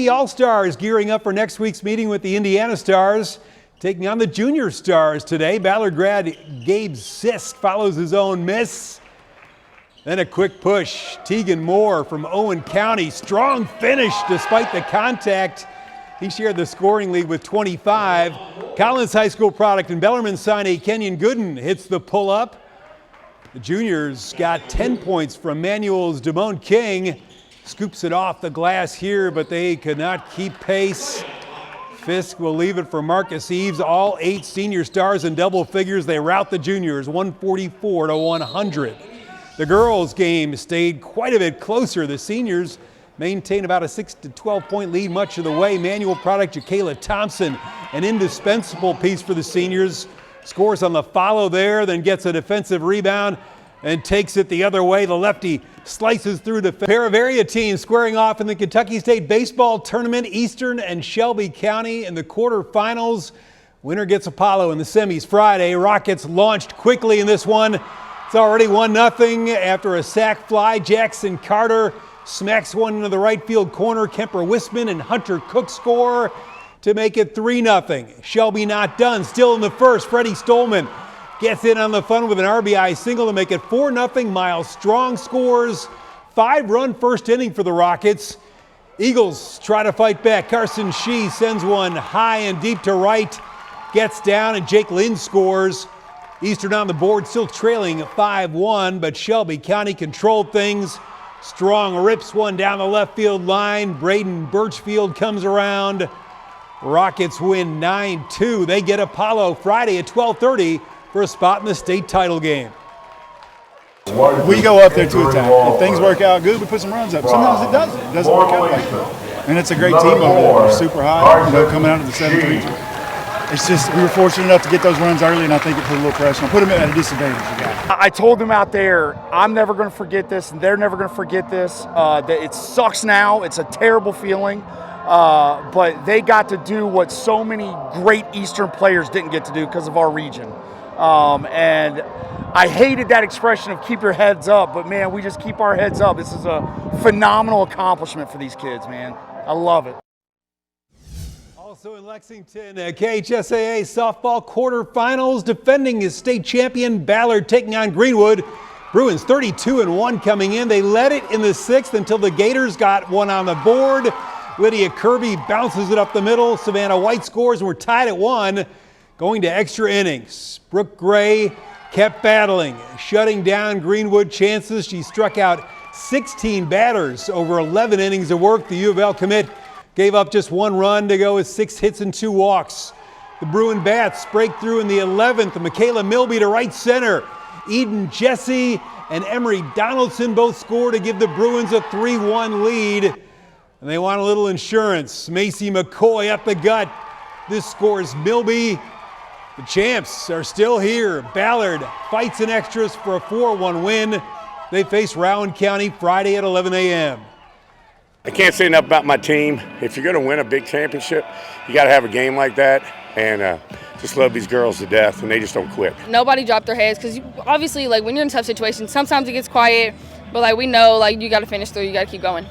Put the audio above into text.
The All-Stars gearing up for next week's meeting with the Indiana Stars, taking on the Junior Stars today. Ballard grad Gabe Sisk follows his own miss. Then a quick push. Tegan Moore from Owen County. Strong finish despite the contact. He shared the scoring lead with 25. Collins High School product and Bellarmine signee Kenyon Gooden hits the pull-up. The juniors got 10 points from Manuel's Damone King. Scoops it off the glass here, but they could not keep pace. Fisk will leave it for Marcus Eves. All 8 senior stars in double figures. They rout the juniors 144-100. The girls' game stayed quite a bit closer. The seniors maintained about a 6 to 12 point lead much of the way. Manual product Jacayla Thompson, an indispensable piece for the seniors. Scores on the follow there, then gets a defensive rebound and takes it the other way. The lefty slices through the pair of area teams squaring off in the Kentucky State Baseball Tournament. Eastern and Shelby County in the quarterfinals. Winner gets Apollo in the semis Friday. Rockets launched quickly in this one. It's already 1-0 after a sac fly. Jackson Carter smacks one into the right field corner. Kemper Wisman and Hunter Cook score to make it 3-0. Shelby not done. Still in the first. Freddie Stolman gets in on the fun with an RBI single to make it 4-0. Miles Strong scores. 5-run first inning for the Rockets. Eagles try to fight back. Carson Shee sends one high and deep to right. Gets down and Jake Lynn scores. Eastern on the board, still trailing 5-1, but Shelby County controlled things. Strong rips one down the left field line. Braden Birchfield comes around. Rockets win 9-2. They get Apollo Friday at 12:30 for a spot in the state title game. We go up there to attack. If things work out good, we put some runs up. Sometimes it doesn't. It doesn't work out like that. And it's a great team over there. They're super high, coming out of the 7th region. It's just we were fortunate enough to get those runs early, and I think it put a little pressure on. Put them at a disadvantage. I told them out there, I'm never going to forget this, and they're never going to forget this. That it sucks now. It's a terrible feeling. But they got to do what so many great Eastern players didn't get to do because of our region. And I hated that expression of keep your heads up, but man, we just keep our heads up. This is a phenomenal accomplishment for these kids, man. I love it. Also in Lexington, KHSAA softball quarterfinals, defending his state champion Ballard taking on Greenwood. Bruins 32-1 coming in. They led it in the 6th until the Gators got one on the board. Lydia Kirby bounces it up the middle. Savannah White scores and we're tied at 1. Going to extra innings. Brooke Gray kept battling, shutting down Greenwood chances. She struck out 16 batters over 11 innings of work. The U of L commit gave up just 1 run to go with 6 hits and 2 walks. The Bruin Bats break through in the 11th. And Michaela Milby to right center. Eden Jesse and Emery Donaldson both score to give the Bruins a 3-1 lead. And they want a little insurance. Macy McCoy up the gut. This scores Milby. The champs are still here. Ballard fights in extras for a 4-1 win. They face Rowan County Friday at 11 a.m. I can't say enough about my team. If you're going to win a big championship, you got to have a game like that. And just love these girls to death, and they just don't quit. Nobody dropped their heads because obviously, like when you're in tough situations, sometimes it gets quiet. But like we know, like you got to finish through. You got to keep going.